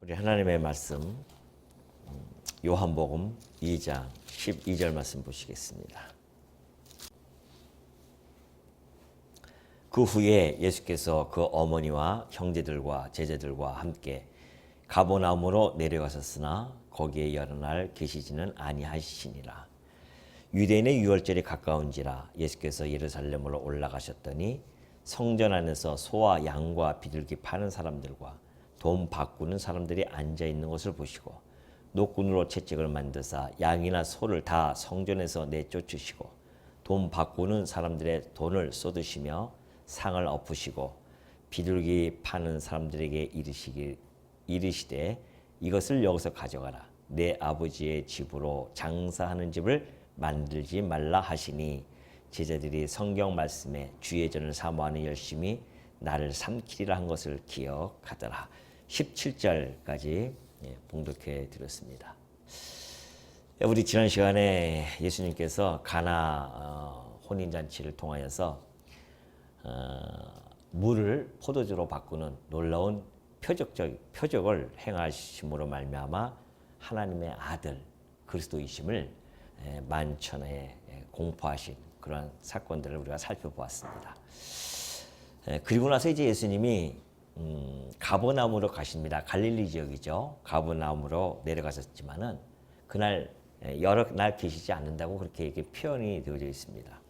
우리 하나님의 말씀 요한복음 2장 12절 말씀 보시겠습니다. 그 후에 예수께서 그 어머니와 형제들과 제자들과 함께 가버나움으로 내려가셨으나 거기에 여러 날 계시지는 아니하시니라. 유대인의 유월절이 가까운지라 예수께서 예루살렘으로 올라가셨더니 성전 안에서 소와 양과 비둘기 파는 사람들과 돈 바꾸는 사람들이 앉아 있는 것을 보시고 노끈으로 채찍을 만드사 양이나 소를 다 성전에서 내쫓으시고 돈 바꾸는 사람들의 돈을 쏟으시며 상을 엎으시고 비둘기 파는 사람들에게 이르시되 이것을 여기서 가져가라. 내 아버지의 집으로 장사하는 집을 만들지 말라 하시니 제자들이 성경 말씀에 주의 전을 사모하는 열심히 나를 삼키리라 한 것을 기억하더라. 17절까지 봉독해 드렸습니다. 우리 지난 시간에 예수님께서 가나 혼인잔치를 통하여서 물을 포도주로 바꾸는 놀라운 표적을 행하심으로 말미암아 하나님의 아들 그리스도이심을 만천하에 공포하신 그런 사건들을 우리가 살펴보았습니다. 그리고 나서 이제 예수님이 가버나움으로 가십니다. 갈릴리 지역이죠. 가버나움으로 내려가셨지만은 그날 여러 날 계시지 않는다고 그렇게 이렇게 표현이 되어져 있습니다.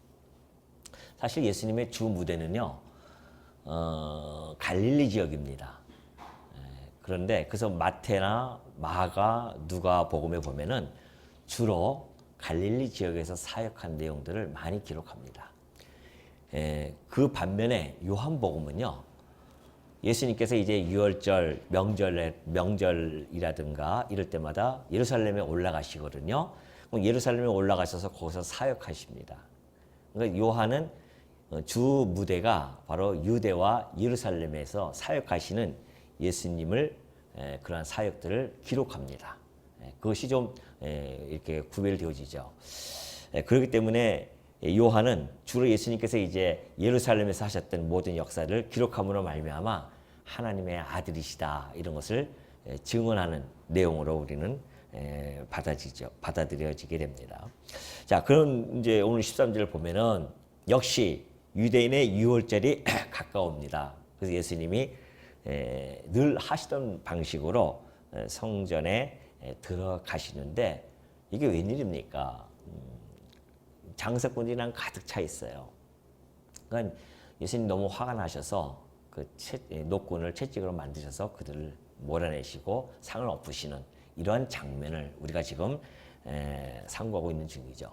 사실 예수님의 주 무대는요, 갈릴리 지역입니다. 그런데 그래서 마태나 마가, 누가 복음에 보면은 주로 갈릴리 지역에서 사역한 내용들을 많이 기록합니다. 그 반면에 요한복음은요, 예수님께서 이제 유월절, 명절이라든가 이럴 때마다 예루살렘에 올라가시거든요. 예루살렘에 올라가셔서 거기서 사역하십니다. 그러니까 요한은 주 무대가 바로 유대와 예루살렘에서 사역하시는 예수님을 그러한 사역들을 기록합니다. 그것이 좀 이렇게 구별되어지죠. 그렇기 때문에 요한은 주로 예수님께서 이제 예루살렘에서 하셨던 모든 역사를 기록함으로 말미암아 하나님의 아들이시다 이런 것을 증언하는 내용으로 우리는 받아들여지게 됩니다. 자, 그럼 이제 오늘 13절을 보면은 역시 유대인의 유월절이 가까웁니다. 그래서 예수님이 늘 하시던 방식으로 성전에 들어가시는데 이게 웬일입니까? 장사꾼들이랑 가득 차 있어요. 그러니까 예수님 너무 화가 나셔서 그 노끈을 채찍으로 만드셔서 그들을 몰아내시고 상을 엎으시는 이러한 장면을 우리가 지금 상고하고 있는 중이죠.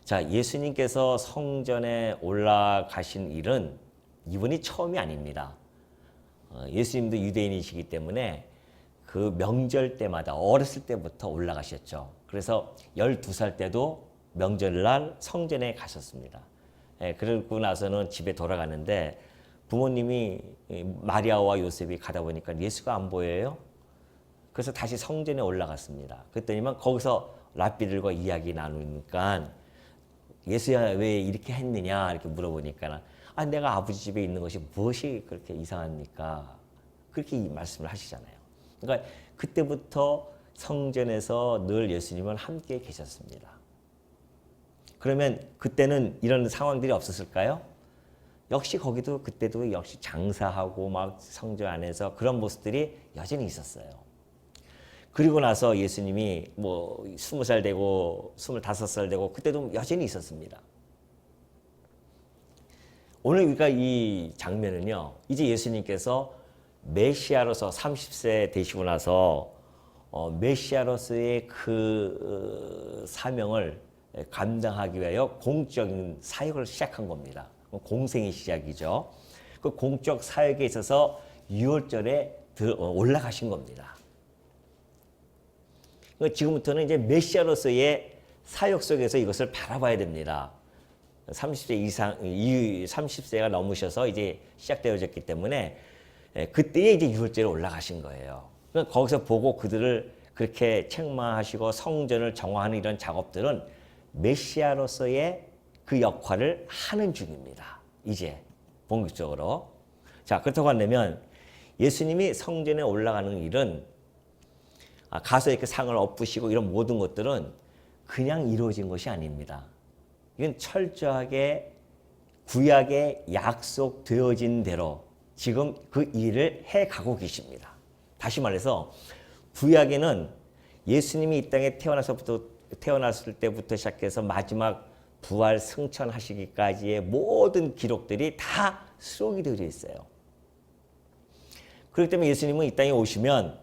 자, 예수님께서 성전에 올라가신 일은 이번이 처음이 아닙니다. 예수님도 유대인이시기 때문에 그 명절 때마다 어렸을 때부터 올라가셨죠. 그래서 12살 때도 명절날 성전에 가셨습니다. 그러고 나서는 집에 돌아가는데 부모님이 마리아와 요셉이 가다 보니까 예수가 안 보여요. 그래서 다시 성전에 올라갔습니다. 그랬더니만 거기서 랍비들과 이야기 나누니까 예수야 왜 이렇게 했느냐 이렇게 물어보니까 내가 아버지 집에 있는 것이 무엇이 그렇게 이상합니까? 그렇게 말씀을 하시잖아요. 그러니까 그때부터 성전에서 늘 예수님은 함께 계셨습니다. 그러면 그때는 이런 상황들이 없었을까요? 역시 거기도 그때도 역시 장사하고 막 성전 안에서 그런 모습들이 여전히 있었어요. 그리고 나서 예수님이 뭐 20살 되고 25살 되고 그때도 여전히 있었습니다. 오늘 우리가 이 장면은요, 이제 예수님께서 메시아로서 30세 되시고 나서 메시아로서의 그 사명을 감당하기 위하여 공적인 사역을 시작한 겁니다. 공생의 시작이죠. 그 공적 사역에 있어서 유월절에 올라가신 겁니다. 지금부터는 이제 메시아로서의 사역 속에서 이것을 바라봐야 됩니다. 30세가 넘으셔서 이제 시작되어졌기 때문에 그때에 이제 유월절에 올라가신 거예요. 그러니까 거기서 보고 그들을 그렇게 책망하시고 성전을 정화하는 이런 작업들은 메시아로서의 그 역할을 하는 중입니다. 이제 본격적으로. 자, 그렇다고 한다면 예수님이 성전에 올라가는 일은 가서 이렇게 상을 엎으시고 이런 모든 것들은 그냥 이루어진 것이 아닙니다. 이건 철저하게 구약에 약속되어진 대로 지금 그 일을 해가고 계십니다. 다시 말해서 구약에는 예수님이 이 땅에 태어났을 때부터 시작해서 마지막 부활 승천하시기까지의 모든 기록들이 다 수록이 되어 있어요. 그렇기 때문에 예수님은 이 땅에 오시면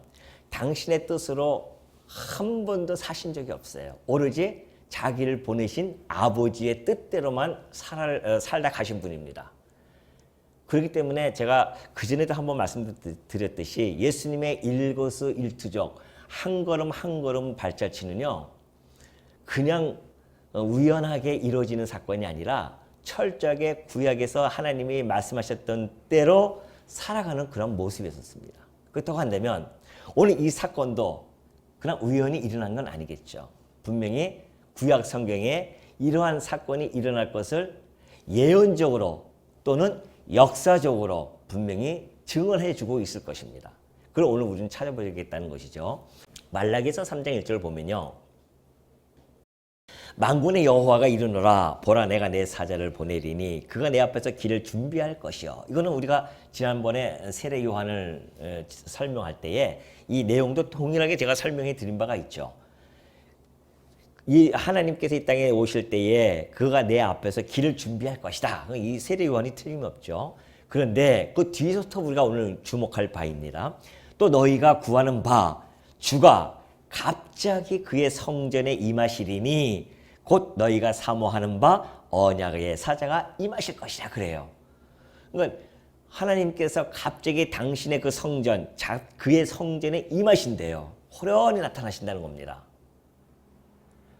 당신의 뜻으로 한 번도 사신 적이 없어요. 오로지 자기를 보내신 아버지의 뜻대로만 살다 가신 분입니다. 그렇기 때문에 제가 그전에도 한번 말씀드렸듯이 예수님의 일거수일투족 한 걸음 한 걸음 발자취는요, 그냥 우연하게 이루어지는 사건이 아니라 철저하게 구약에서 하나님이 말씀하셨던 대로 살아가는 그런 모습이었습니다. 그렇다고 한다면 오늘 이 사건도 그냥 우연히 일어난 건 아니겠죠. 분명히 구약 성경에 이러한 사건이 일어날 것을 예언적으로 또는 역사적으로 분명히 증언해 주고 있을 것입니다. 그걸 오늘 우리는 찾아보겠다는 것이죠. 말라기서 3장 1절을 보면요, 만군의 여호와가 이르노라 보라 내가 내 사자를 보내리니 그가 내 앞에서 길을 준비할 것이요. 이거는 우리가 지난번에 세례 요한을 설명할 때에 이 내용도 동일하게 제가 설명해 드린 바가 있죠. 이 하나님께서 이 땅에 오실 때에 그가 내 앞에서 길을 준비할 것이다. 이 세례 요한이 틀림없죠. 그런데 그 뒤에서부터 우리가 오늘 주목할 바입니다. 또 너희가 구하는 바 주가 갑자기 그의 성전에 임하시리니 곧 너희가 사모하는 바 언약의 사자가 임하실 것이라 그래요. 그러니까 하나님께서 갑자기 당신의 그 성전, 그의 성전에 임하신대요. 호련히 나타나신다는 겁니다.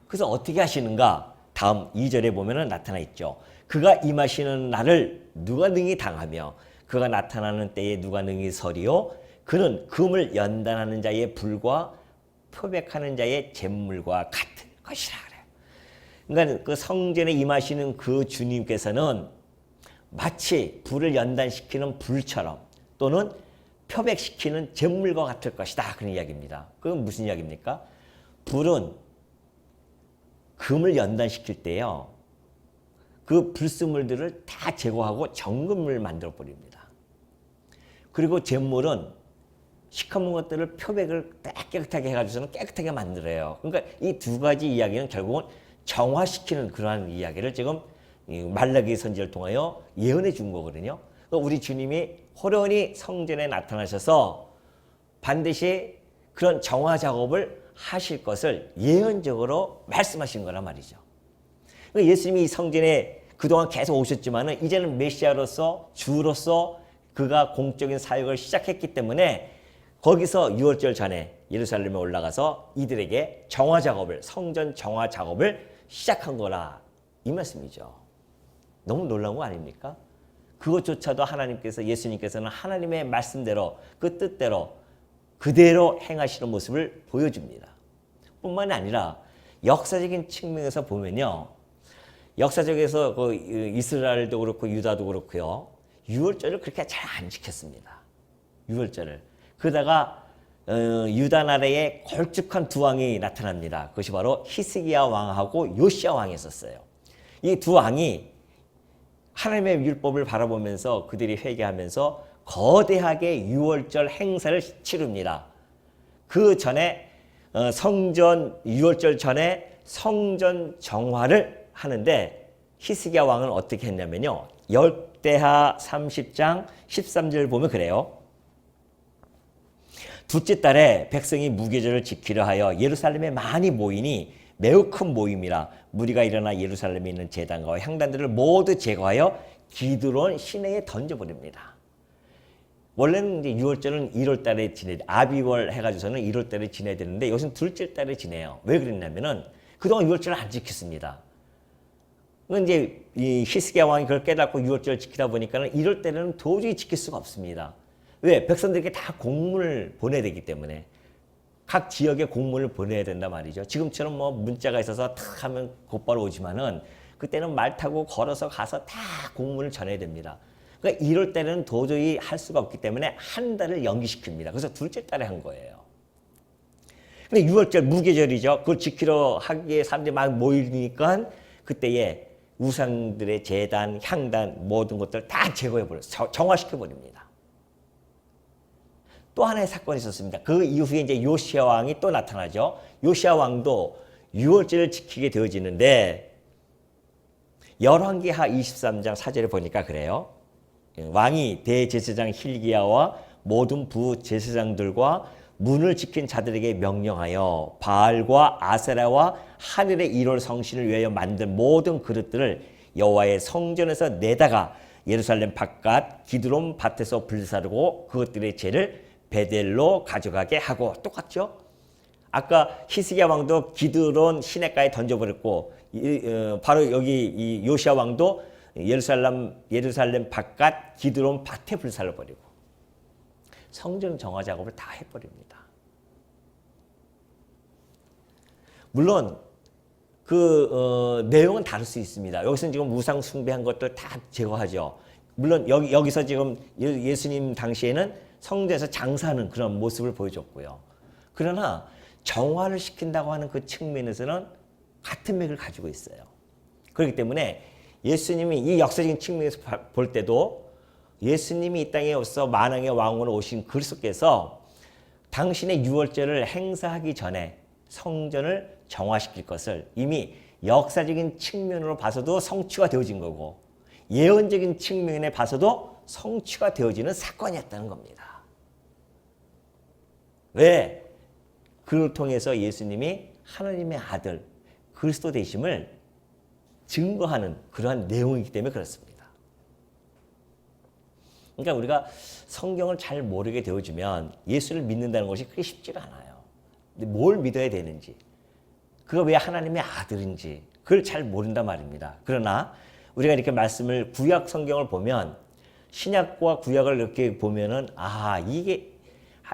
그래서 어떻게 하시는가? 다음 2절에 보면은 나타나 있죠. 그가 임하시는 날을 누가 능히 당하며 그가 나타나는 때에 누가 능히 서리요? 그는 금을 연단하는 자의 불과 표백하는 자의 잿물과 같을 것이라 그래요. 그러니까 그 성전에 임하시는 그 주님께서는 마치 불을 연단시키는 불처럼 또는 표백시키는 잿물과 같을 것이다. 그런 이야기입니다. 그건 무슨 이야기입니까? 불은 금을 연단시킬 때요, 그 불순물들을 다 제거하고 정금을 만들어 버립니다. 그리고 잿물은 시커먼 것들을 표백을 딱 깨끗하게 해가지고서는 깨끗하게 만들어요. 그러니까 이 두 가지 이야기는 결국은 정화시키는 그러한 이야기를 지금 말라기 선지를 통하여 예언해 준 거거든요. 그러니까 우리 주님이 호련히 성전에 나타나셔서 반드시 그런 정화 작업을 하실 것을 예언적으로 말씀하신 거란 말이죠. 그러니까 예수님이 이 성전에 그동안 계속 오셨지만은 이제는 메시아로서 주로서 그가 공적인 사역을 시작했기 때문에 거기서 유월절 전에 예루살렘에 올라가서 이들에게 정화 작업을, 성전 정화 작업을 시작한 거라 이 말씀이죠. 너무 놀라운 거 아닙니까? 그것조차도 하나님께서, 예수님께서는 하나님의 말씀대로 그 뜻대로 그대로 행하시는 모습을 보여줍니다. 뿐만 아니라 역사적인 측면에서 보면요, 역사적에서 그 이스라엘도 그렇고 유다도 그렇고요, 유월절을 그렇게 잘 안 지켰습니다. 유월절을. 그러다가 유다 나라에 걸쭉한 두 왕이 나타납니다. 그것이 바로 히스기야 왕하고 요시야 왕이었어요. 이 두 왕이 하나님의 율법을 바라보면서 그들이 회개하면서 거대하게 유월절 행사를 치릅니다. 그 전에 성전 유월절 전에 성전 정화를 하는데 히스기야 왕은 어떻게 했냐면요, 열대하 30장 13절 보면 그래요. 둘째 달에 백성이 무교절을 지키려 하여 예루살렘에 많이 모이니 매우 큰 모임이라 무리가 일어나 예루살렘에 있는 제단과 향단들을 모두 제거하여 기드론 시내에 던져버립니다. 원래는 이제 6월절은 1월 달에 아비월 해가지고서는 1월 달에 지내야 되는데 여기서는 둘째 달에 지내요. 왜 그랬냐면은 그동안 6월절을 안 지켰습니다. 이제 이 히스기야 왕이 그걸 깨닫고 6월절을 지키다 보니까는 1월 때는 도저히 지킬 수가 없습니다. 왜? 백성들에게 다 공문을 보내야 되기 때문에 각 지역에 공문을 보내야 된단 말이죠. 지금처럼 뭐 문자가 있어서 탁 하면 곧바로 오지만은 그때는 말 타고 걸어서 가서 다 공문을 전해야 됩니다. 그러니까 1월 달에는 도저히 할 수가 없기 때문에 한 달을 연기시킵니다. 그래서 둘째 달에 한 거예요. 근데 6월절 무계절이죠. 그걸 지키러 하기에 사람들이 막 모이니까 그때에 우상들의 제단, 향단 모든 것들 다 제거해버려요. 정화시켜버립니다. 또 하나의 사건이 있었습니다. 그 이후에 이제 요시야 왕이 또 나타나죠. 요시야 왕도 6월절을 지키게 되어지는데 열왕기하 23장 4절에 보니까 그래요. 왕이 대제사장 hil기야와 모든 부제사장들과 문을 지킨 자들에게 명령하여 바알과 아세라와 하늘의 일월 성신을 위하여 만든 모든 그릇들을 여호와의 성전에서 내다가 예루살렘 바깥 기드론 밭에서 불사르고 그것들의 죄를 베델로 가져가게 하고. 똑같죠? 아까 히스기야 왕도 기드론 시내가에 던져버렸고 바로 여기 이 요시야 왕도 예루살렘 바깥 기드론 밭에 불살라버리고 성전 정화 작업을 다 해버립니다. 물론 내용은 다를 수 있습니다. 여기서는 지금 우상 숭배한 것들 다 제거하죠. 물론 여기서 지금 예수님 당시에는 성전에서 장사하는 그런 모습을 보여줬고요. 그러나 정화를 시킨다고 하는 그 측면에서는 같은 맥을 가지고 있어요. 그렇기 때문에 예수님이 이 역사적인 측면에서 볼 때도 예수님이 이 땅에 오셔서 만왕의 왕으로 오신 그리스도께서 당신의 유월절을 행사하기 전에 성전을 정화시킬 것을 이미 역사적인 측면으로 봐서도 성취가 되어진 거고 예언적인 측면에 봐서도 성취가 되어지는 사건이었다는 겁니다. 왜? 그를 통해서 예수님이 하나님의 아들 그리스도 되심을 증거하는 그러한 내용이기 때문에 그렇습니다. 그러니까 우리가 성경을 잘 모르게 되어지면 예수를 믿는다는 것이 그렇게 쉽지가 않아요. 근데 뭘 믿어야 되는지, 그가 왜 하나님의 아들인지 그걸 잘 모른단 말입니다. 그러나 우리가 이렇게 말씀을 구약 성경을 보면 신약과 구약을 이렇게 보면은 이게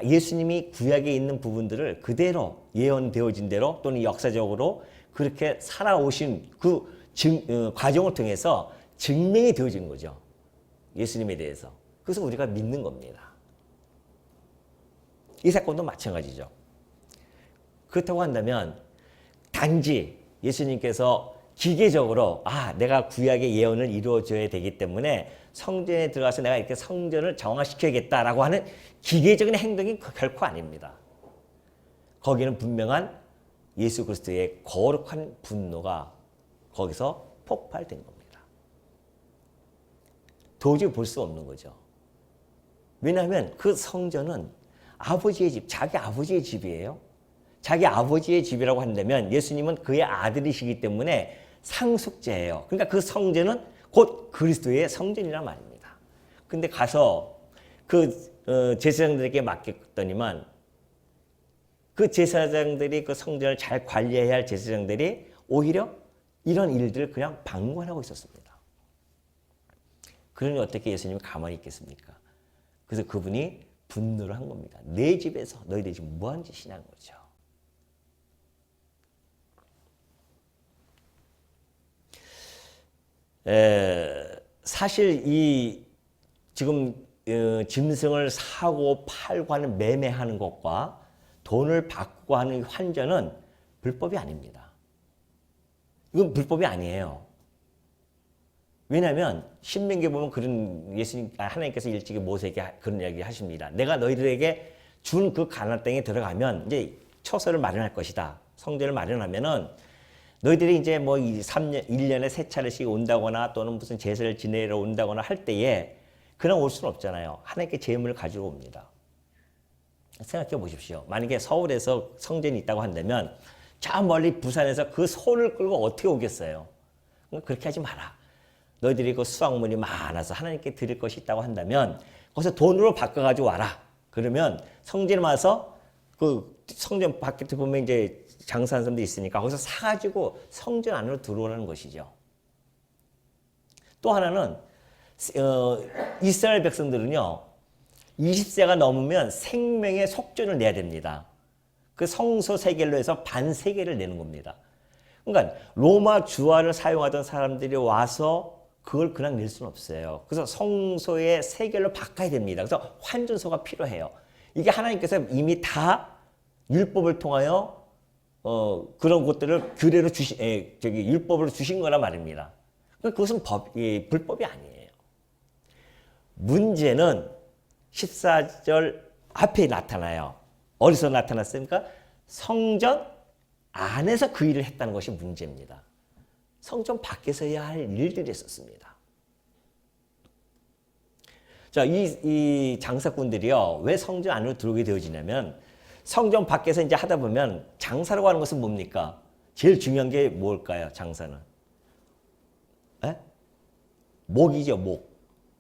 예수님이 구약에 있는 부분들을 그대로 예언되어진 대로 또는 역사적으로 그렇게 살아오신 그 과정을 통해서 증명이 되어진 거죠. 예수님에 대해서. 그래서 우리가 믿는 겁니다. 이 사건도 마찬가지죠. 그렇다고 한다면 단지 예수님께서 기계적으로 내가 구약의 예언을 이루어줘야 되기 때문에 성전에 들어가서 내가 이렇게 성전을 정화시켜야겠다라고 하는 기계적인 행동이 결코 아닙니다. 거기는 분명한 예수 그리스도의 거룩한 분노가 거기서 폭발된 겁니다. 도저히 볼 수 없는 거죠. 왜냐하면 그 성전은 아버지의 집, 자기 아버지의 집이에요. 자기 아버지의 집이라고 한다면 예수님은 그의 아들이시기 때문에 상속자예요. 그러니까 그 성전은 곧 그리스도의 성전이란 말입니다. 근데 가서 제사장들에게 맡겼더니만 그 제사장들이 그 성전을 잘 관리해야 할 제사장들이 오히려 이런 일들을 그냥 방관하고 있었습니다. 그러니 어떻게 예수님이 가만히 있겠습니까? 그래서 그분이 분노를 한 겁니다. 내 집에서 너희들이 지금 뭐하는 짓이냐는 거죠. 사실 이 지금 짐승을 사고 팔고 하는 매매하는 것과 돈을 받고 하는 환전은 불법이 아닙니다. 이건 불법이 아니에요. 왜냐하면 신명기에 보면 그런 하나님께서 일찍이 모세에게 그런 이야기 하십니다. 내가 너희들에게 준 그 가나안 땅에 들어가면 이제 처소를 마련할 것이다. 성전을 마련하면은 너희들이 이제 뭐 1년에 3차례씩 온다거나 또는 무슨 제사를 지내러 온다거나 할 때에 그냥 올 수는 없잖아요. 하나님께 제물을 가지고 옵니다. 생각해 보십시오. 만약에 서울에서 성전이 있다고 한다면 저 멀리 부산에서 그 소를 끌고 어떻게 오겠어요? 그렇게 하지 마라. 너희들이 그 수확물이 많아서 하나님께 드릴 것이 있다고 한다면 거기서 돈으로 바꿔가지고 와라. 그러면 성전에 와서 그 성전 밖에 보면 이제 장사하는 사람들이 있으니까 거기서 사가지고 성전 안으로 들어오라는 것이죠. 또 하나는 이스라엘 백성들은요. 20세가 넘으면 생명의 속전을 내야 됩니다. 그 성소 세겔로 해서 반 세겔을 내는 겁니다. 그러니까 로마 주화를 사용하던 사람들이 와서 그걸 그냥 낼 수는 없어요. 그래서 성소의 세겔로 바꿔야 됩니다. 그래서 환전소가 필요해요. 이게 하나님께서 이미 다 율법을 통하여 그런 것들을 규례로 율법으로 주신 거란 말입니다. 그것은 불법이 아니에요. 문제는 14절 앞에 나타나요. 어디서 나타났습니까? 성전 안에서 그 일을 했다는 것이 문제입니다. 성전 밖에서 해야 할 일들이 있었습니다. 자, 이 장사꾼들이요, 왜 성전 안으로 들어오게 되어지냐면, 성전 밖에서 이제 하다 보면 장사라고 하는 것은 뭡니까? 제일 중요한 게 뭘까요? 장사는 목이죠.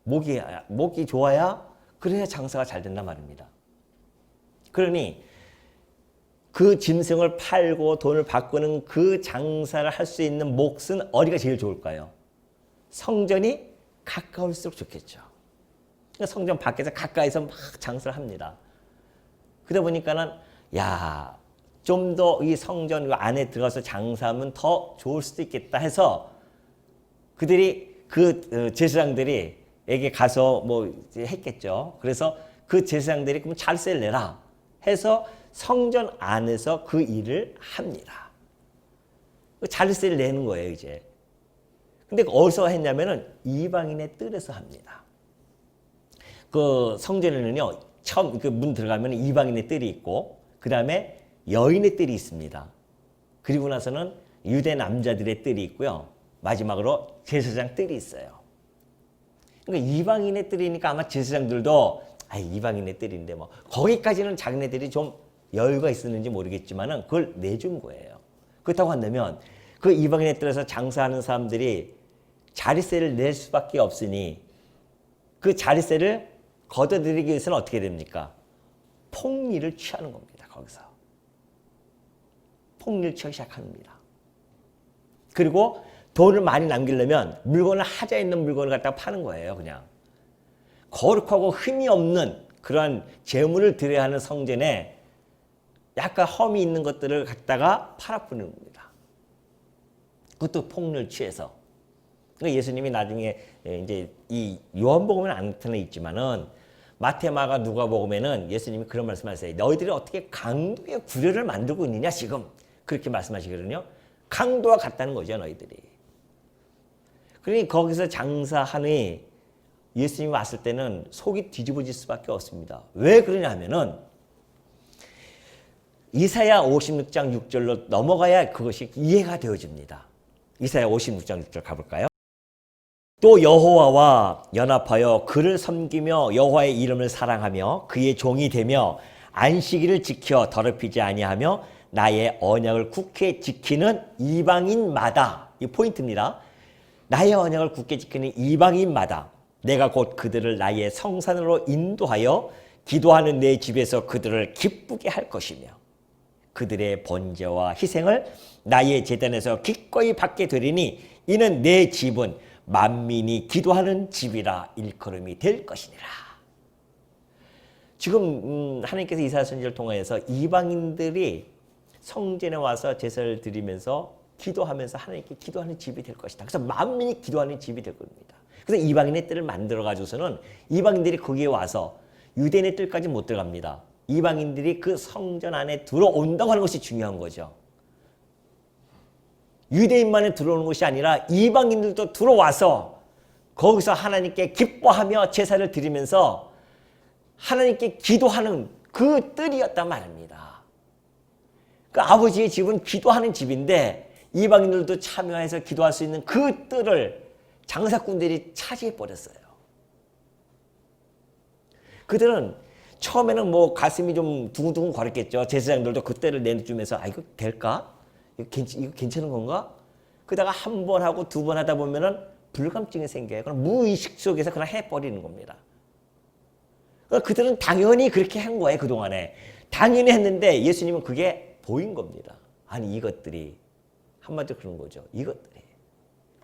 목이 좋아야 그래야 장사가 잘 된단 말입니다. 그러니 그 짐승을 팔고 돈을 바꾸는 그 장사를 할 수 있는 몫은 어디가 제일 좋을까요? 성전이 가까울수록 좋겠죠. 그러니까 성전 밖에서 가까이서 막 장사를 합니다. 그러다 보니까는 좀 더 이 성전 안에 들어가서 장사하면 더 좋을 수도 있겠다 해서 그들이 그 제사장들이 에게 가서 뭐 했겠죠. 그래서 그 제사장들이 그럼 자리세를 내라 해서 성전 안에서 그 일을 합니다. 자리세를 내는 거예요, 이제. 근데 어디서 했냐면은 이방인의 뜰에서 합니다. 그 성전에는요, 처음 그 문 들어가면 이방인의 뜰이 있고, 그 다음에 여인의 뜰이 있습니다. 그리고 나서는 유대 남자들의 뜰이 있고요. 마지막으로 제사장 뜰이 있어요. 그러니까 이방인의 뜰이니까 아마 제사장들도 이방인의 뜰인데 뭐 거기까지는 자기네들이 좀 여유가 있었는지 모르겠지만은 그걸 내준 거예요. 그렇다고 한다면 그 이방인의 뜰에서 장사하는 사람들이 자리세를 낼 수밖에 없으니 그 자리세를 걷어들이기 위해서는 어떻게 됩니까? 폭리를 취하는 겁니다. 거기서 폭리를 취하기 시작합니다. 그리고 돈을 많이 남기려면 물건을 하자 있는 물건을 갖다가 파는 거예요. 그냥 거룩하고 흠이 없는 그러한 재물을 드려야 하는 성전에 약간 험이 있는 것들을 갖다가 팔아뿌리는 겁니다. 그것도 폭리를 취해서. 그러니까 예수님이 나중에 이제 이 요한복음에는 안 나타나 있지만은 마태, 마가, 누가복음에는 예수님이 그런 말씀하세요. 너희들이 어떻게 강도의 구려를 만들고 있느냐 지금 그렇게 말씀하시거든요. 강도와 같다는 거죠, 너희들이. 그러니 거기서 장사하니 예수님이 왔을 때는 속이 뒤집어질 수밖에 없습니다. 왜 그러냐 하면은 이사야 56장 6절로 넘어가야 그것이 이해가 되어집니다. 이사야 56장 6절 가볼까요? 또 여호와와 연합하여 그를 섬기며 여호와의 이름을 사랑하며 그의 종이 되며 안식일을 지켜 더럽히지 아니하며 나의 언약을 굳게 지키는 이방인마다, 이 포인트입니다. 나의 언약을 굳게 지키는 이방인마다 내가 곧 그들을 나의 성산으로 인도하여 기도하는 내 집에서 그들을 기쁘게 할 것이며 그들의 번제와 희생을 나의 제단에서 기꺼이 받게 되리니 이는 내 집은 만민이 기도하는 집이라 일컬음이 될 것이니라. 지금 하나님께서 이사야 선지자를 통해서 이방인들이 성전에 와서 제사를 드리면서 기도하면서 하나님께 기도하는 집이 될 것이다. 그래서 만민이 기도하는 집이 될 겁니다. 그래서 이방인의 뜰을 만들어 가지고서는 이방인들이 거기에 와서 유대인의 뜰까지 못 들어갑니다. 이방인들이 그 성전 안에 들어온다고 하는 것이 중요한 거죠. 유대인만이 들어오는 것이 아니라 이방인들도 들어와서 거기서 하나님께 기뻐하며 제사를 드리면서 하나님께 기도하는 그 뜰이었단 말입니다. 그 아버지의 집은 기도하는 집인데 이방인들도 참여해서 기도할 수 있는 그 뜰을 장사꾼들이 차지해버렸어요. 그들은 처음에는 뭐 가슴이 좀 두근두근 거렸겠죠. 제사장들도 그 뜰을 내주면서 이거 될까? 이거 괜찮은 건가? 그러다가 한 번 하고 두 번 하다 보면은 불감증이 생겨요. 그럼 무의식 속에서 그냥 해버리는 겁니다. 그러니까 그들은 당연히 그렇게 한 거예요. 그동안에. 당연히 했는데 예수님은 그게 보인 겁니다. 아니 이것들이 한마디로 그런 거죠. 이것들이.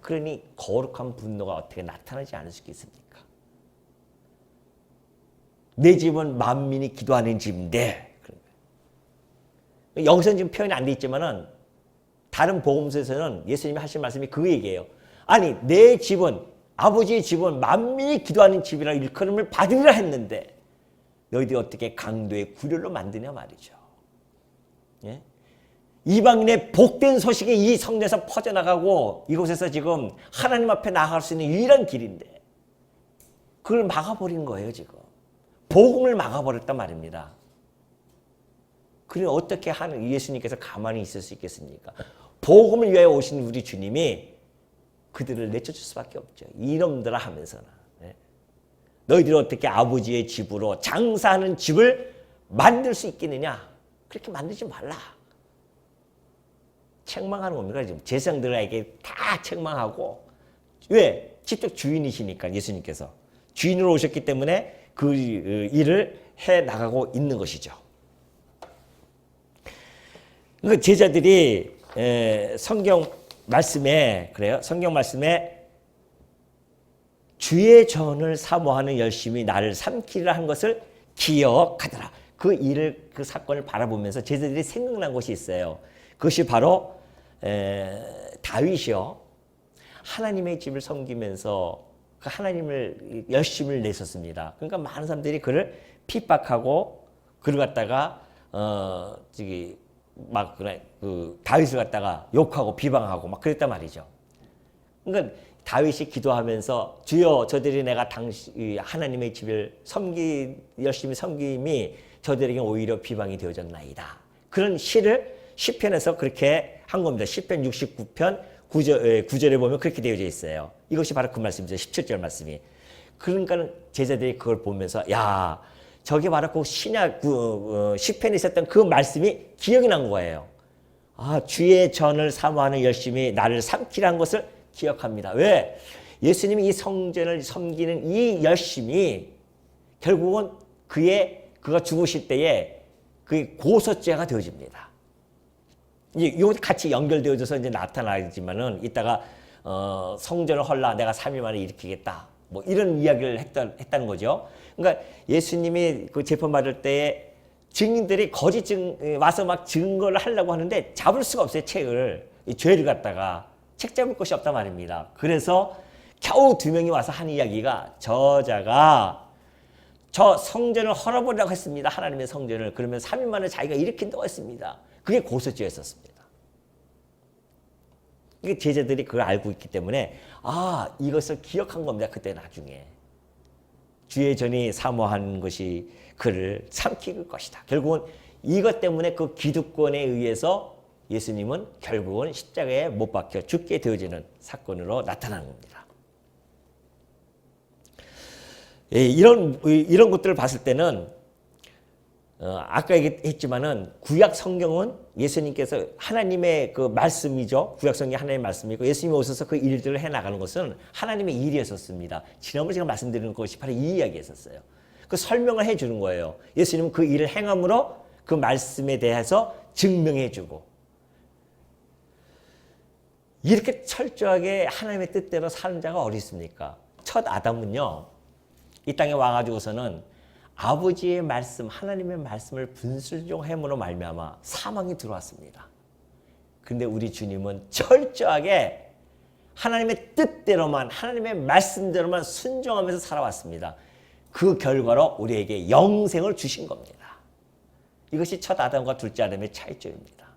그러니 거룩한 분노가 어떻게 나타나지 않을 수 있습니까? 내 집은 만민이 기도하는 집인데 여기서는 지금 표현이 안 돼 있지만은 다른 복음서에서는 예수님이 하신 말씀이 그 얘기예요. 아니 내 집은 아버지의 집은 만민이 기도하는 집이라 일컬음을 받으리라 했는데 너희들이 어떻게 강도의 구렬로 만드냐 말이죠. 예? 이방인의 복된 소식이 이 성내에서 퍼져나가고 이곳에서 지금 하나님 앞에 나아갈 수 있는 유일한 길인데 그걸 막아버린 거예요. 지금 복음을 막아버렸단 말입니다. 그럼 어떻게 하는 예수님께서 가만히 있을 수 있겠습니까? 복음을 위하여 오신 우리 주님이 그들을 내쫓을 수밖에 없죠. 이놈들아 하면서는. 너희들이 어떻게 아버지의 집으로 장사하는 집을 만들 수 있겠느냐? 그렇게 만들지 말라. 책망하는 겁니다. 지금 제사장들에게 다 책망하고. 왜? 직접 주인이시니까 예수님께서. 주인으로 오셨기 때문에 그 일을 해 나가고 있는 것이죠. 그러니까 제자들이 성경 말씀에 그래요. 성경 말씀에 주의 전을 사모하는 열심히 나를 삼키리라 한 것을 기억하더라. 그 일을 그 사건을 바라보면서 제자들이 생각난 것이 있어요. 그것이 바로 다윗이요. 하나님의 집을 섬기면서 그 하나님을 열심을 내셨습니다. 그러니까 많은 사람들이 그를 핍박하고 그를 갖다가 저기 막 그래 그 다윗을 갖다가 욕하고 비방하고 막 그랬단 말이죠. 그러니까 다윗이 기도하면서 주여 저들이 내가 당시 하나님의 집을 열심히 섬김이 저들에게 오히려 비방이 되어졌나이다. 그런 시를 시편에서 그렇게 한 겁니다. 시편 69편 9절에 보면 그렇게 되어져 있어요. 이것이 바로 그 말씀이죠. 17절 말씀이. 그러니까 제자들이 그걸 보면서 야 저게 바로 그 신약 시편에 있었던 그 말씀이 기억이 난 거예요. 아 주의 전을 사모하는 열심히 나를 삼키라는 것을 기억합니다. 왜? 예수님이 이 성전을 섬기는 이 열심이 결국은 그가 죽으실 때에 그게 고소죄가 되어집니다. 이것이 같이 연결되어져서 이제 나타나지만은 이따가 성전을 헐라 내가 3일 만에 일으키겠다. 뭐 이런 이야기를 했다는 거죠. 그러니까 예수님이 그 재판 받을 때에 증인들이 거짓 와서 막 증거를 하려고 하는데 잡을 수가 없어요. 이 죄를 갖다가 책 잡을 것이 없단 말입니다. 그래서 겨우 2명이 와서 한 이야기가 저자가 저 성전을 헐어버리라고 했습니다. 하나님의 성전을. 그러면 3일 만에 자기가 일으킨다고 했습니다. 그게 고소죄였었습니다. 이게 제자들이 그걸 알고 있기 때문에 이것을 기억한 겁니다. 그때 나중에. 주의 전이 사모하는 것이 그를 삼킬 것이다. 결국은 이것 때문에 그 기득권에 의해서 예수님은 결국은 십자가에 못 박혀 죽게 되어지는 사건으로 나타나는 겁니다. 이런 것들을 봤을 때는 아까 얘기했지만은 구약 성경은 예수님께서 하나님의 그 말씀이죠. 구약 성경이 하나님의 말씀이고 예수님이 오셔서 그 일들을 해 나가는 것은 하나님의 일이었었습니다. 지난번에 제가 말씀드리는 것이 바로 이 이야기였었어요. 그 설명을 해 주는 거예요. 예수님은 그 일을 행함으로 그 말씀에 대해서 증명해 주고 이렇게 철저하게 하나님의 뜻대로 사는 자가 어디 있습니까? 첫 아담은요. 이 땅에 와가지고서는 아버지의 말씀, 하나님의 말씀을 분순종함으로 말미암아 사망이 들어왔습니다. 그런데 우리 주님은 철저하게 하나님의 뜻대로만, 하나님의 말씀대로만 순종하면서 살아왔습니다. 그 결과로 우리에게 영생을 주신 겁니다. 이것이 첫 아담과 둘째 아담의 차이점입니다.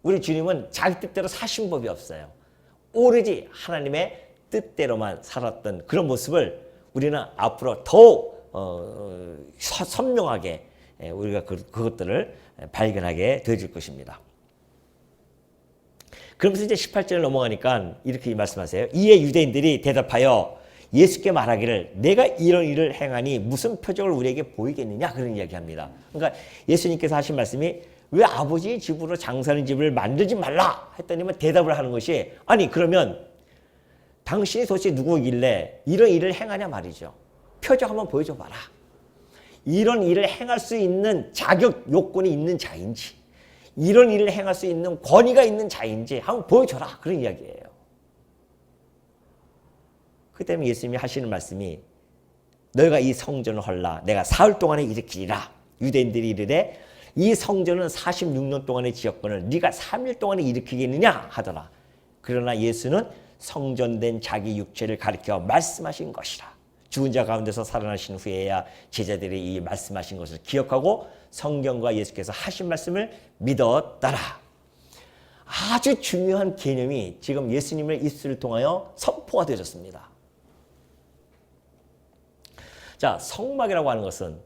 우리 주님은 자기 뜻대로 사신 법이 없어요. 오로지 하나님의 뜻대로만 살았던 그런 모습을 우리는 앞으로 더욱 선명하게 우리가 그것들을 발견하게 되어질 것입니다. 그러면서 이제 18절을 넘어가니까 이렇게 말씀하세요. 이에 유대인들이 대답하여 예수께 말하기를 내가 이런 일을 행하니 무슨 표적을 우리에게 보이겠느냐 그런 이야기합니다. 그러니까 예수님께서 하신 말씀이 왜 아버지의 집으로 장사하는 집을 만들지 말라 했더니만 대답을 하는 것이 아니 그러면 당신이 도대체 누구길래 이런 일을 행하냐 말이죠. 표적 한번 보여줘 봐라. 이런 일을 행할 수 있는 자격 요건이 있는 자인지 이런 일을 행할 수 있는 권위가 있는 자인지 한번 보여줘라. 그런 이야기예요. 그 때문에 예수님이 하시는 말씀이 너희가 이 성전을 헐라 내가 사흘 동안에 일으키리라. 유대인들이 이르되 이 성전은 46년 동안의 지역권을 네가 3일 동안에 일으키겠느냐 하더라. 그러나 예수는 성전된 자기 육체를 가리켜 말씀하신 것이라. 죽은 자 가운데서 살아나신 후에야 제자들이 이 말씀하신 것을 기억하고 성경과 예수께서 하신 말씀을 믿어 따라. 아주 중요한 개념이 지금 예수님의 입술을 통하여 선포가 되어졌습니다. 자, 성막이라고 하는 것은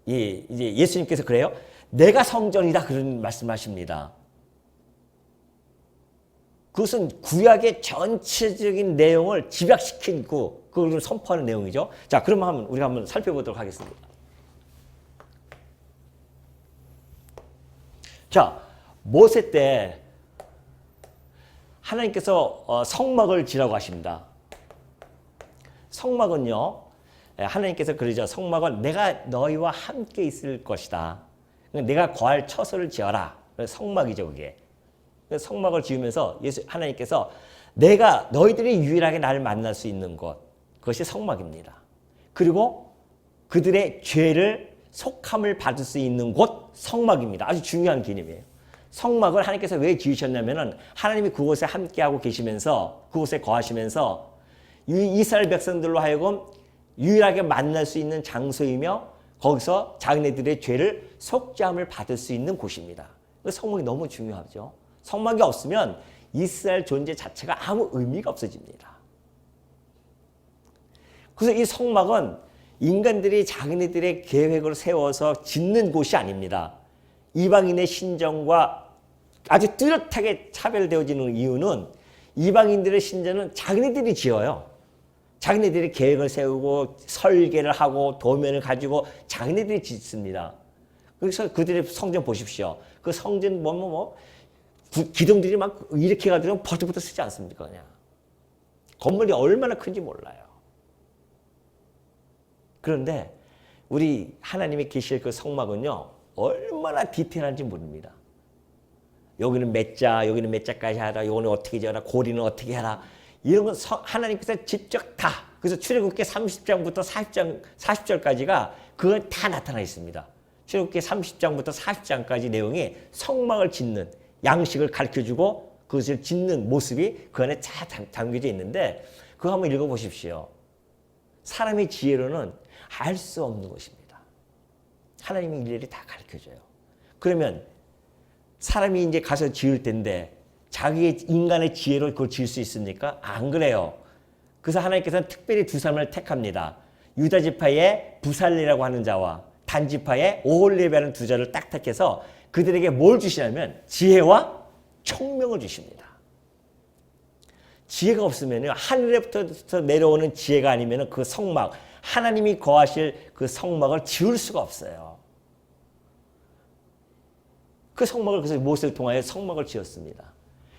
이제 예수님께서 그래요. 내가 성전이다 그런 말씀하십니다. 그것은 구약의 전체적인 내용을 집약시키고 그걸 선포하는 내용이죠. 자, 그러면 우리가 한번 살펴보도록 하겠습니다. 자, 모세 때 하나님께서 성막을 지라고 하십니다. 성막은요, 하나님께서 그러죠. 성막은 내가 너희와 함께 있을 것이다. 내가 거할 처소를 지어라. 성막이죠, 그게. 성막을 지으면서 하나님께서 내가 너희들이 유일하게 나를 만날 수 있는 곳, 그것이 성막입니다. 그리고 그들의 죄를 속함을 받을 수 있는 곳, 성막입니다. 아주 중요한 개념이에요. 성막을 하나님께서 왜 지으셨냐면은 하나님이 그곳에 함께하고 계시면서 그곳에 거하시면서 이스라엘 백성들로 하여금 유일하게 만날 수 있는 장소이며 거기서 자기네들의 죄를 속죄함을 받을 수 있는 곳입니다. 성막이 너무 중요하죠. 성막이 없으면 이스라엘 존재 자체가 아무 의미가 없어집니다. 그래서 이 성막은 인간들이 자기네들의 계획을 세워서 짓는 곳이 아닙니다. 이방인의 신전과 아주 뚜렷하게 차별되어지는 이유는 이방인들의 신전은 자기네들이 지어요. 자기네들이 계획을 세우고 설계를 하고 도면을 가지고 자기네들이 짓습니다. 그래서 그들의 성전 보십시오. 그 성전 기둥들이 막 이렇게 가지고 버터부터 쓰지 않습니까? 그냥 건물이 얼마나 큰지 몰라요. 그런데 우리 하나님이 계실 그 성막은요, 얼마나 디테일한지 모릅니다. 여기는 몇 자, 여기는 몇 자까지 하라, 여기는 어떻게 지어라, 고리는 어떻게 하라. 이런 건 하나님께서 직접 다. 그래서 출애굽기 30장부터 40절까지가 그건 다 나타나 있습니다. 출애굽기 30장부터 40장까지 내용이 성막을 짓는 양식을 가르쳐주고 그것을 짓는 모습이 그 안에 다 담겨져 있는데 그거 한번 읽어보십시오. 사람의 지혜로는 알 수 없는 것입니다. 하나님이 일일이 다 가르쳐줘요. 그러면 사람이 이제 가서 지을 텐데 자기의 인간의 지혜로 그걸 지을 수 있습니까? 안 그래요. 그래서 하나님께서는 특별히 두 사람을 택합니다. 유다 지파의 부살리라고 하는 자와 단 지파의 오홀리베라는 두 자를 딱 택해서 그들에게 뭘 주시냐면 지혜와 총명을 주십니다. 지혜가 없으면요, 하늘에부터 내려오는 지혜가 아니면 그 성막, 하나님이 거하실 그 성막을 지을 수가 없어요. 그 성막을 그래서 모세를 통하여 성막을 지었습니다.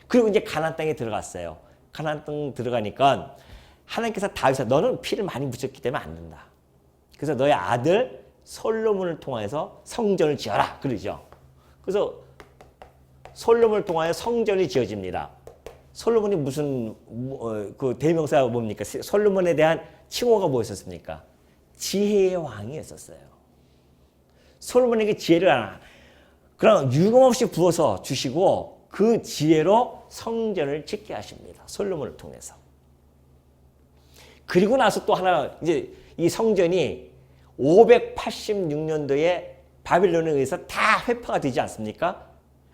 그리고 이제 가나안 땅에 들어갔어요. 가나안 땅 들어가니까 하나님께서 다윗아 너는 피를 많이 묻혔기 때문에 안 된다. 그래서 너의 아들 솔로몬을 통해서 성전을 지어라 그러죠. 그래서 솔로몬을 통하여 성전이 지어집니다. 솔로몬이 무슨 그 대명사가 뭡니까? 솔로몬에 대한 칭호가 뭐였었습니까? 지혜의 왕이었었어요. 솔로몬에게 지혜를 하나 그럼 유금없이 부어서 주시고 그 지혜로 성전을 짓게 하십니다. 솔로몬을 통해서. 그리고 나서 또 하나 이제 이 성전이 586년도에 바빌론에 의해서 다 회파가 되지 않습니까?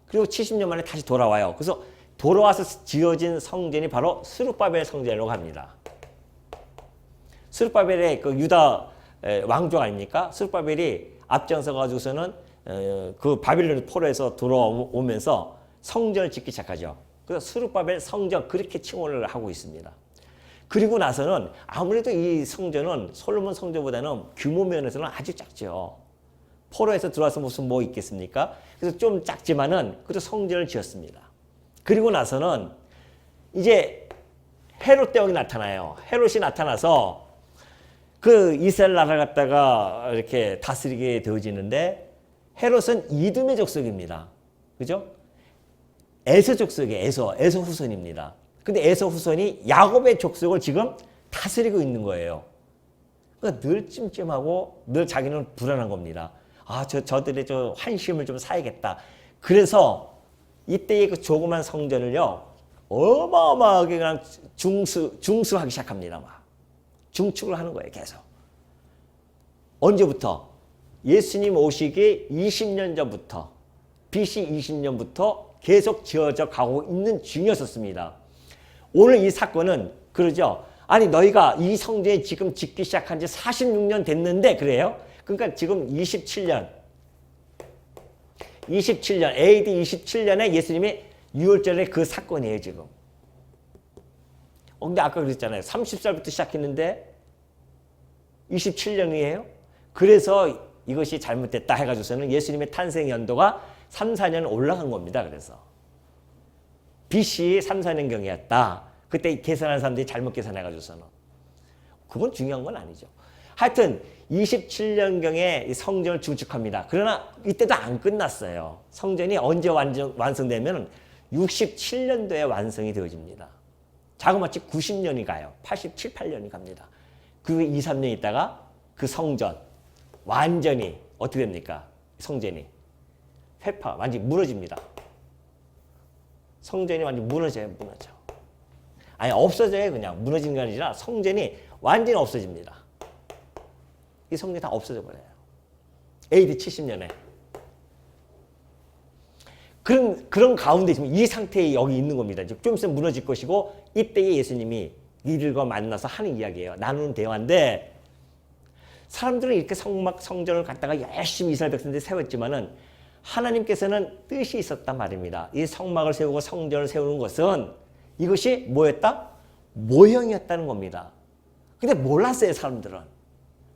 그리고 70년 만에 다시 돌아와요. 그래서 돌아와서 지어진 성전이 바로 스룹바벨 성전이라고 합니다. 스룹바벨의 그 유다 왕족 아닙니까? 스룹바벨이 앞장서 가지고서는 그 바빌론 포로에서 돌아오면서 성전을 짓기 시작하죠. 그래서 스룹바벨 성전 그렇게 칭호를 하고 있습니다. 그리고 나서는 아무래도 이 성전은 솔로몬 성전보다는 규모 면에서는 아주 작죠. 포로에서 들어와서 무슨 뭐 있겠습니까? 그래서 좀 작지만은 그래도 성전을 지었습니다. 그리고 나서는 이제 헤롯 대왕이 나타나요. 헤롯이 나타나서 그 이스라엘 나라 갖다가 이렇게 다스리게 되어지는데 헤롯은 이두메 족속입니다. 그죠? 에서 족속이에요. 에서 후손입니다. 근데 에서 후손이 야곱의 족속을 지금 다스리고 있는 거예요. 그러니까 늘 찜찜하고 늘 자기는 불안한 겁니다. 아, 저들의 저 환심을 좀 사야겠다. 그래서 이때의 그 조그만 성전을요, 어마어마하게 그냥 중수하기 시작합니다. 막. 중축을 하는 거예요, 계속. 언제부터? 예수님 오시기 20년 전부터, BC 20년부터 계속 지어져 가고 있는 중이었었습니다. 오늘 이 사건은 그러죠. 아니 너희가 이 성전이 지금 짓기 시작한 지 46년 됐는데 그래요? 그러니까 지금 27년 AD 27년에 예수님이 6월절에 그 사건이에요 지금. 근데 아까 그랬잖아요. 30살부터 시작했는데 27년이에요. 그래서 이것이 잘못됐다 해가지고서는 예수님의 탄생 연도가 3, 4년 올라간 겁니다. 그래서 BC 3, 4년경이었다. 그때 계산하는 사람들이 잘못 계산해가지고서는. 그건 중요한 건 아니죠. 하여튼 27년경에 성전을 증축합니다. 그러나 이때도 안 끝났어요. 성전이 언제 완성되면 67년도에 완성이 되어집니다. 자그마치 90년이 가요. 87, 8년이 갑니다. 그 2, 3년 있다가 그 성전 완전히 어떻게 됩니까? 성전이 회파 완전히 무너집니다. 성전이 완전히 무너져. 아니 없어져요. 그냥 무너지는 게 아니라 성전이 완전히 없어집니다. 이 성전이 다 없어져 버려요. AD 70년에. 그런 가운데 지금 이 상태에 여기 있는 겁니다. 좀 있으면 무너질 것이고 이때에 예수님이 이들과 만나서 하는 이야기예요. 나누는 대화인데 사람들은 이렇게 성전을 갖다가 열심히 이스라엘 백성들이 세웠지만은 하나님께서는 뜻이 있었단 말입니다. 이 성막을 세우고 성전을 세우는 것은 이것이 뭐였다? 모형이었다는 겁니다. 근데 몰랐어요, 사람들은.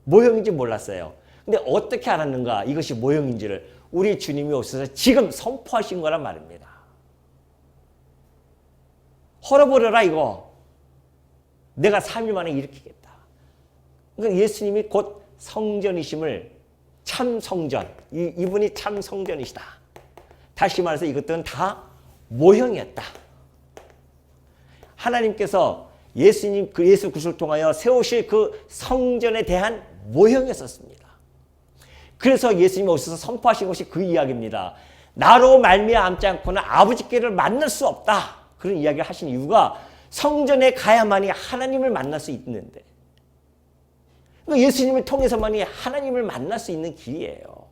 모형인지 몰랐어요. 근데 어떻게 알았는가? 이것이 모형인지를 우리 주님이 오셔서 지금 선포하신 거란 말입니다. 헐어버려라 이거. 내가 3일 만에 일으키겠다. 그러니까 예수님이 곧 성전이심을 참 성전, 이분이 참 성전이시다. 다시 말해서 이것들은 다 모형이었다. 하나님께서 예수 그리스도를 통하여 세우실 그 성전에 대한 모형이었습니다. 그래서 예수님이 오셔서 선포하신 것이 그 이야기입니다. 나로 말미암지 않고는 아버지께를 만날 수 없다. 그런 이야기를 하신 이유가 성전에 가야만이 하나님을 만날 수 있는데 예수님을 통해서만이 하나님을 만날 수 있는 길이에요.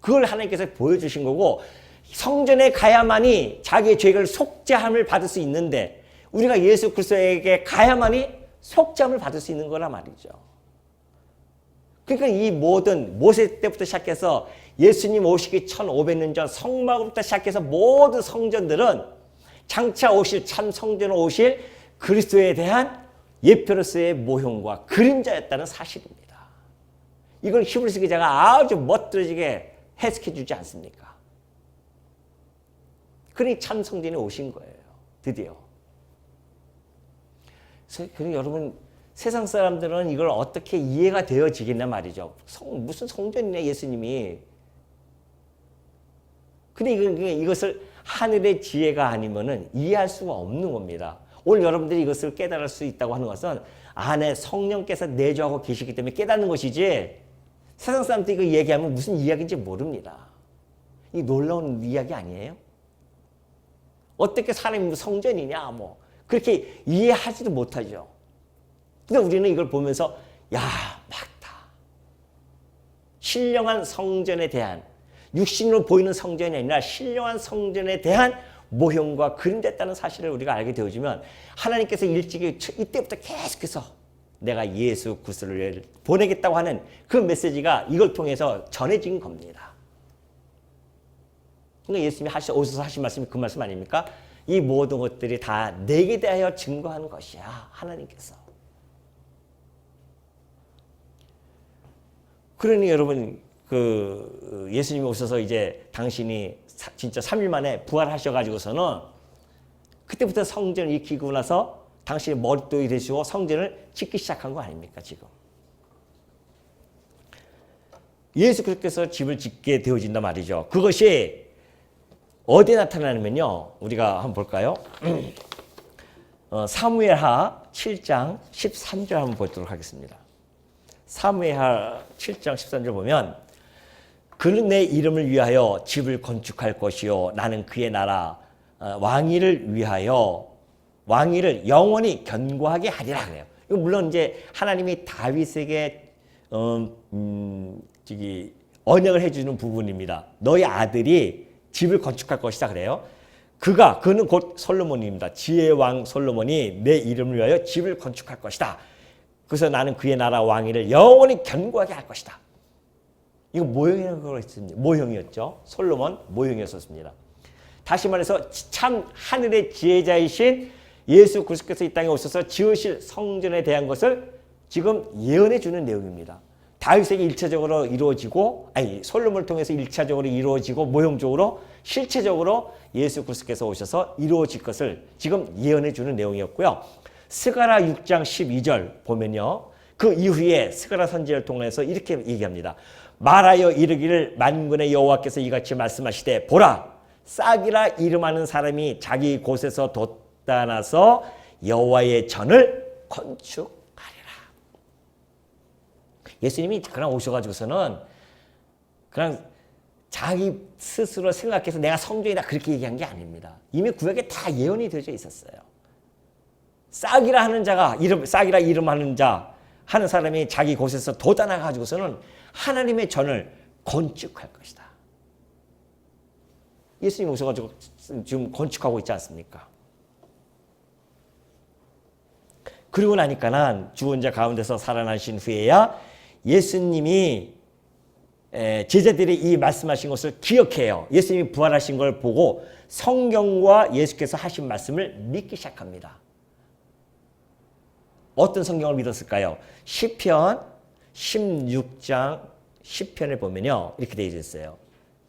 그걸 하나님께서 보여주신 거고 성전에 가야만이 자기의 죄를 속죄함을 받을 수 있는데 우리가 예수 그리스도에게 가야만이 속죄함을 받을 수 있는 거란 말이죠. 그러니까 이 모든 모세 때부터 시작해서 예수님 오시기 1500년 전 성막부터 시작해서 모든 성전들은 장차 오실 참 성전으로 오실 그리스도에 대한 예표로서의 모형과 그림자였다는 사실입니다. 이걸 히브리서 기자가 아주 멋들어지게 해석해 주지 않습니까? 그러니 참 성전에 오신 거예요. 드디어. 그래서 여러분 세상 사람들은 이걸 어떻게 이해가 되어지겠냐 말이죠. 무슨 성전이냐 예수님이. 근데 이것을 하늘의 지혜가 아니면은 이해할 수가 없는 겁니다. 오늘 여러분들이 이것을 깨달을 수 있다고 하는 것은 안에 성령께서 내주하고 계시기 때문에 깨닫는 것이지 세상 사람들이 이거 얘기하면 무슨 이야기인지 모릅니다. 이 놀라운 이야기 아니에요? 어떻게 사람이 성전이냐 뭐 그렇게 이해하지도 못하죠. 근데 우리는 이걸 보면서 야 맞다. 신령한 성전에 대한 육신으로 보이는 성전이 아니라 신령한 성전에 대한 모형과 그림됐다는 사실을 우리가 알게 되어지면 하나님께서 일찍이 이때부터 계속해서 내가 예수 그리스도를 보내겠다고 하는 그 메시지가 이걸 통해서 전해진 겁니다. 그러니까 예수님이 오셔서 하신 말씀이 그 말씀 아닙니까? 이 모든 것들이 다 내게 대하여 증거하는 것이야. 하나님께서. 그러니 여러분 그 예수님이 오셔서 이제 당신이 진짜 3일 만에 부활하셔가지고서는 그때부터 성전을 익히고 나서 당신이 머릿돌이 되시고 성전을 짓기 시작한 거 아닙니까 지금. 예수 그리스도께서 집을 짓게 되어진단 말이죠. 그것이 어디에 나타나냐면요. 우리가 한번 볼까요? 사무엘하 7장 13절 한번 보도록 하겠습니다. 사무엘하 7장 13절 보면 그는 내 이름을 위하여 집을 건축할 것이요 나는 그의 나라 왕위를 위하여 왕위를 영원히 견고하게 하리라 그래요. 이거 물론 이제 하나님이 다윗에게 언약을 해주는 부분입니다. 너희 아들이 집을 건축할 것이다 그래요. 그는 곧 솔로몬입니다. 지혜의 왕 솔로몬이 내 이름을 위하여 집을 건축할 것이다. 그래서 나는 그의 나라 왕위를 영원히 견고하게 할 것이다. 이거 모형이었죠. 솔로몬 모형이었습니다. 다시 말해서 참 하늘의 지혜자이신 예수 그리스도께서 이 땅에 오셔서 지으실 성전에 대한 것을 지금 예언해 주는 내용입니다. 다윗에게 1차적으로 이루어지고 솔로몬을 통해서 1차적으로 이루어지고 모형적으로 실체적으로 예수 그리스도께서 오셔서 이루어질 것을 지금 예언해 주는 내용이었고요. 스가랴 6장 12절 보면요. 그 이후에 스가랴 선지자를 통해서 이렇게 얘기합니다. 말하여 이르기를 만군의 여호와께서 이같이 말씀하시되 보라 싹이라 이름하는 사람이 자기 곳에서 돋아나서 여호와의 전을 건축하리라. 예수님이 그냥 오셔가지고서는 그냥 자기 스스로 생각해서 내가 성전이다 그렇게 얘기한 게 아닙니다. 이미 구약에 다 예언이 되어져 있었어요. 싹이라 하는 자가 싹이라 이름하는 자 하는 사람이 자기 곳에서 돋아나 가지고서는 하나님의 전을 건축할 것이다. 예수님 오셔가지고 지금 건축하고 있지 않습니까? 그리고 나니까는 죽은 자 가운데서 살아나신 후에야 예수님이 제자들이 이 말씀하신 것을 기억해요. 예수님이 부활하신 걸 보고 성경과 예수께서 하신 말씀을 믿기 시작합니다. 어떤 성경을 믿었을까요? 시편 16장 10편을 보면요. 이렇게 되어 있어요.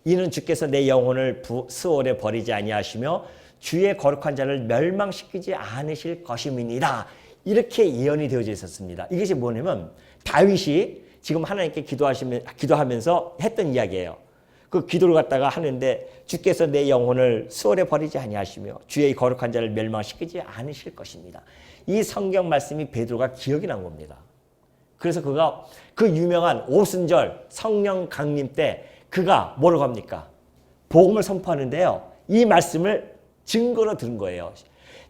이는 주께서 내 영혼을 스올에 버리지 아니하시며 주의 거룩한 자를 멸망시키지 않으실 것임이니라. 이렇게 예언이 되어져 있었습니다. 이것이 뭐냐면 다윗이 지금 하나님께 기도하면서 했던 이야기예요. 그 기도를 갖다가 하는데 주께서 내 영혼을 스올에 버리지 아니하시며 주의 거룩한 자를 멸망시키지 않으실 것입니다. 이 성경 말씀이 베드로가 기억이 난 겁니다. 그래서 그가 그 유명한 오순절 성령 강림 때 그가 뭐라고 합니까? 복음을 선포하는데요. 이 말씀을 증거로 들은 거예요.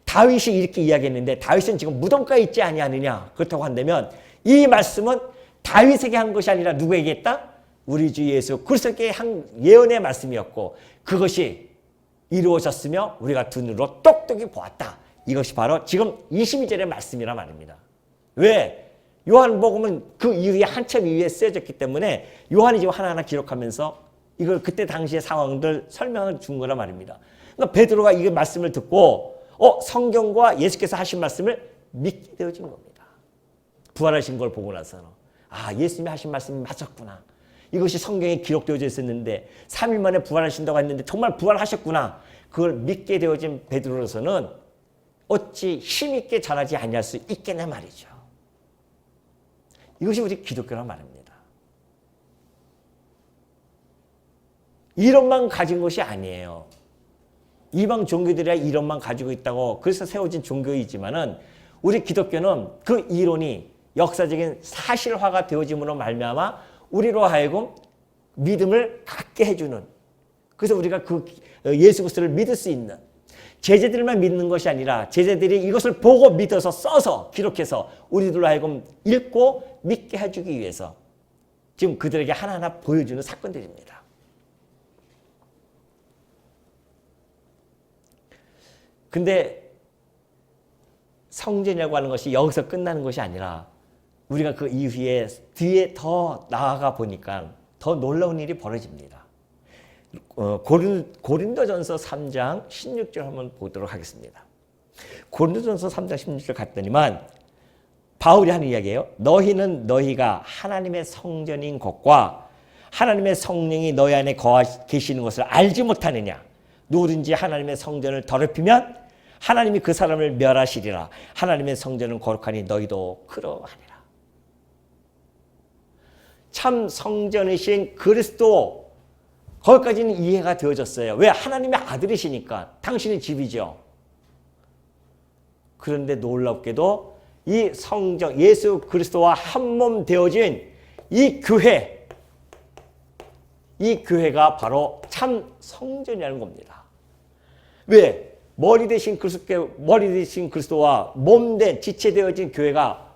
다윗이 이렇게 이야기했는데 다윗은 지금 무덤가에 있지 아니하느냐. 그렇다고 한다면 이 말씀은 다윗에게 한 것이 아니라 누구에게 했다? 우리 주 예수 그리스도께 한 예언의 말씀이었고 그것이 이루어졌으며 우리가 두 눈으로 똑똑히 보았다. 이것이 바로 지금 22절의 말씀이란 말입니다. 왜? 요한복음은 그 이후에 한참 이후에 쓰여졌기 때문에 요한이 지금 하나하나 기록하면서 이걸 그때 당시의 상황들 설명을 준 거란 말입니다. 그러니까 베드로가 이 말씀을 듣고 성경과 예수께서 하신 말씀을 믿게 되어진 겁니다. 부활하신 걸 보고 나서는 예수님이 하신 말씀이 맞았구나. 이것이 성경에 기록되어져 있었는데 3일 만에 부활하신다고 했는데 정말 부활하셨구나. 그걸 믿게 되어진 베드로로서는 어찌 힘있게 자라지 아니할 수 있겠냐 말이죠. 이것이 우리 기독교란 말입니다. 이론만 가진 것이 아니에요. 이방 종교들이 이론만 가지고 있다고 그래서 세워진 종교이지만은 우리 기독교는 그 이론이 역사적인 사실화가 되어짐으로 말미암아 우리로 하여금 믿음을 갖게 해주는 그래서 우리가 그 예수 그리스도를 믿을 수 있는 제자들만 믿는 것이 아니라 제자들이 이것을 보고 믿어서 써서 기록해서 우리들로 하여금 읽고 믿게 해주기 위해서 지금 그들에게 하나하나 보여주는 사건들입니다. 근데 성전이라고 하는 것이 여기서 끝나는 것이 아니라 우리가 그 이후에 뒤에 더 나아가 보니까 더 놀라운 일이 벌어집니다. 고린도전서 3장 16절 한번 보도록 하겠습니다. 고린도전서 3장 16절 갔더니만 바울이 하는 이야기예요. 너희는 너희가 하나님의 성전인 것과 하나님의 성령이 너희 안에 계시는 것을 알지 못하느냐. 누구든지 하나님의 성전을 더럽히면 하나님이 그 사람을 멸하시리라. 하나님의 성전은 거룩하니 너희도 그러하니라. 참 성전이신 그리스도 거기까지는 이해가 되어졌어요. 왜? 하나님의 아들이시니까 당신의 집이죠. 그런데 놀랍게도 이 성전 예수 그리스도와 한 몸 되어진 이 교회가 바로 참 성전이라는 겁니다. 왜? 머리 대신 그리스도와 몸된 지체되어진 교회가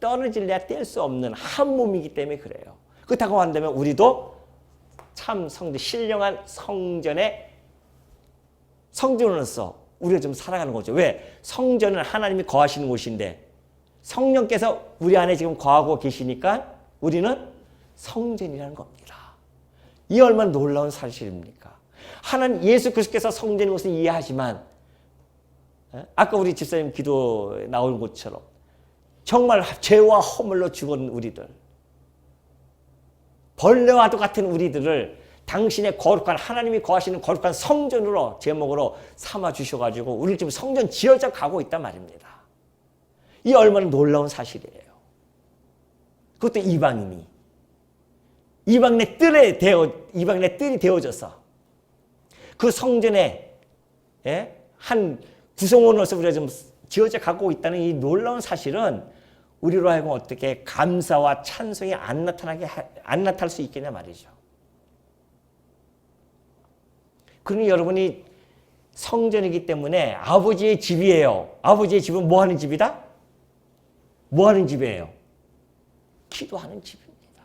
떨어질래야 뗄 수 없는 한 몸이기 때문에 그래요. 그렇다고 한다면 우리도 참 신령한 성전의 성전으로서 우리가 좀 살아가는 거죠. 왜? 성전은 하나님이 거하시는 곳인데 성령께서 우리 안에 지금 거하고 계시니까 우리는 성전이라는 겁니다. 이 얼마나 놀라운 사실입니까? 하나님 예수 그리스도께서 성전인 것을 이해하지만 아까 우리 집사님 기도 나온 것처럼 정말 죄와 허물로 죽은 우리들, 벌레와도 같은 우리들을 당신의 거룩한 하나님이 거하시는 거룩한 성전으로 제목으로 삼아 주셔가지고 우리를 지금 성전 지어져 가고 있단 말입니다. 이 얼마나 놀라운 사실이에요. 그것도 이방인이 이방인의 뜰이 되어져서 그 성전의 한 구성원으로서 우리가 좀 지어져 가고 있다는 이 놀라운 사실은 우리로 하여금 어떻게 감사와 찬송이 안 나타날 수 있겠냐 말이죠. 그러니 여러분이 성전이기 때문에 아버지의 집이에요. 아버지의 집은 뭐 하는 집이다? 뭐 하는 집이에요? 기도하는 집입니다.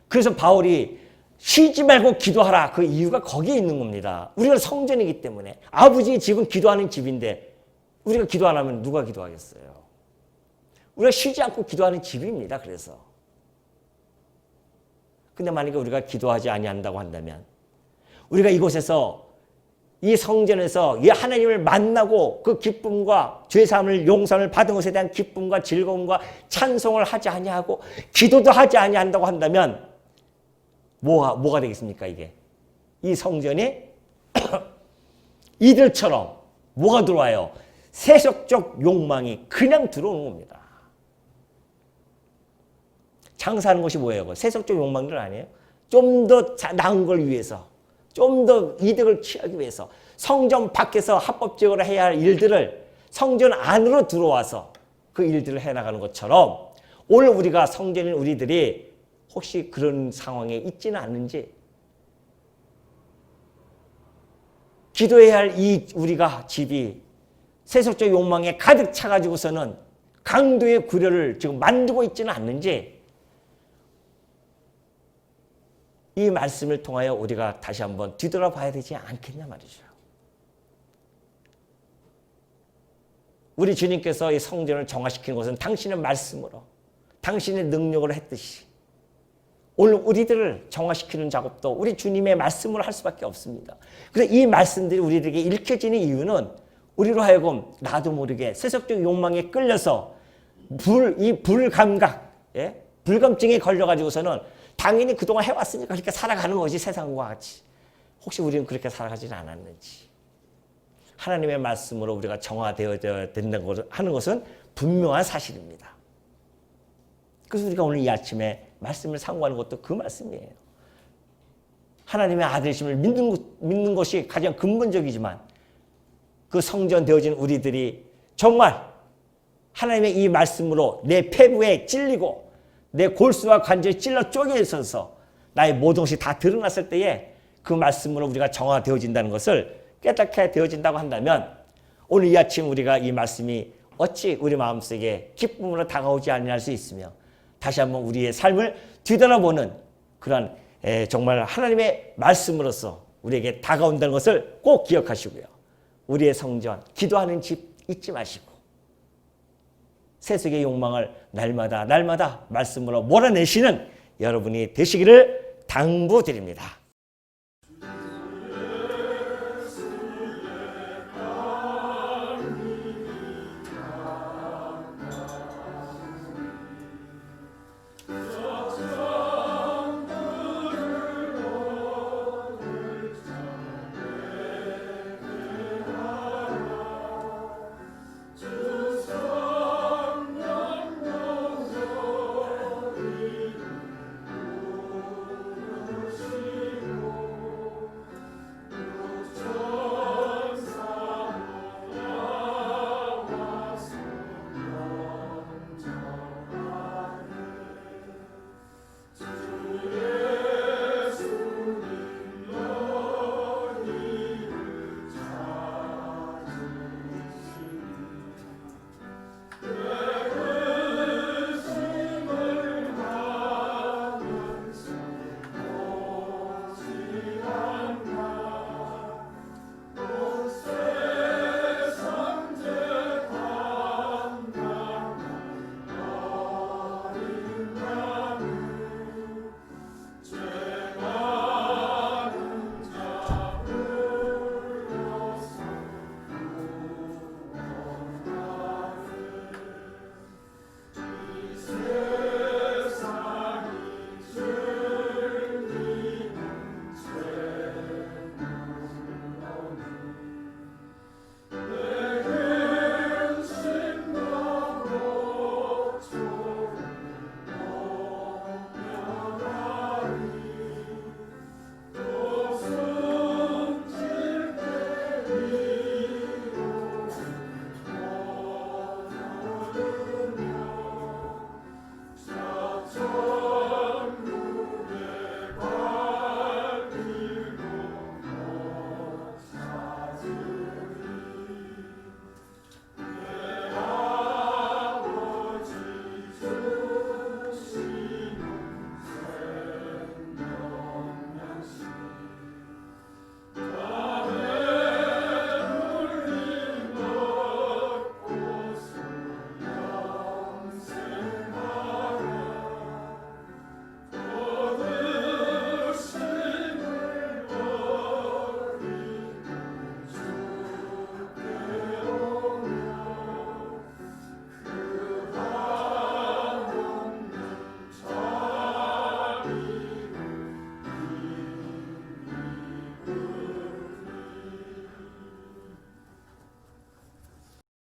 그래서 바울이 쉬지 말고 기도하라. 그 이유가 거기에 있는 겁니다. 우리가 성전이기 때문에 아버지의 집은 기도하는 집인데 우리가 기도 안 하면 누가 기도하겠어요? 우리가 쉬지 않고 기도하는 집입니다. 그래서 근데 만약에 우리가 기도하지 아니한다고 한다면 우리가 이곳에서 이 성전에서 이 하나님을 만나고 그 기쁨과 죄사함을 용서를 받은 것에 대한 기쁨과 즐거움과 찬송을 하지 아니하고 기도도 하지 아니한다고 한다면 뭐가 되겠습니까? 이게 이 성전에 이들처럼 뭐가 들어와요? 세속적 욕망이 그냥 들어오는 겁니다. 장사하는 것이 뭐예요? 세속적 욕망들 아니에요? 좀 더 나은 걸 위해서, 좀 더 이득을 취하기 위해서 성전 밖에서 합법적으로 해야 할 일들을 성전 안으로 들어와서 그 일들을 해나가는 것처럼 오늘 우리가 성전인 우리들이 혹시 그런 상황에 있지는 않는지, 기도해야 할 이 우리가 집이 세속적 욕망에 가득 차가지고서는 강도의 구려를 지금 만들고 있지는 않는지 이 말씀을 통하여 우리가 다시 한번 뒤돌아봐야 되지 않겠냐 말이죠. 우리 주님께서 이 성전을 정화시키는 것은 당신의 말씀으로, 당신의 능력으로 했듯이 오늘 우리들을 정화시키는 작업도 우리 주님의 말씀으로 할 수밖에 없습니다. 그래서 이 말씀들이 우리에게 읽혀지는 이유는 우리로 하여금 나도 모르게 세속적 욕망에 끌려서 이 불감각, 불감증에 걸려가지고서는 당연히 그동안 해왔으니까 그렇게 살아가는 거지, 세상과 같이. 혹시 우리는 그렇게 살아가지는 않았는지. 하나님의 말씀으로 우리가 정화되어야 된다고 하는 것은 분명한 사실입니다. 그래서 우리가 오늘 이 아침에 말씀을 상고하는 것도 그 말씀이에요. 하나님의 아들이심을 믿는 것이 가장 근본적이지만 그 성전 되어진 우리들이 정말 하나님의 이 말씀으로 내 폐부에 찔리고 내 골수와 관절에 찔러 쪼개 있어서 나의 모든 것이 다 드러났을 때에 그 말씀으로 우리가 정화되어진다는 것을 깨닫게 되어진다고 한다면 오늘 이 아침 우리가 이 말씀이 어찌 우리 마음속에 기쁨으로 다가오지 아니할 수 있으며 다시 한번 우리의 삶을 뒤돌아보는 그런 정말 하나님의 말씀으로서 우리에게 다가온다는 것을 꼭 기억하시고요. 우리의 성전, 기도하는 집 잊지 마시고 세속의 욕망을 날마다 말씀으로 몰아내시는 여러분이 되시기를 당부드립니다.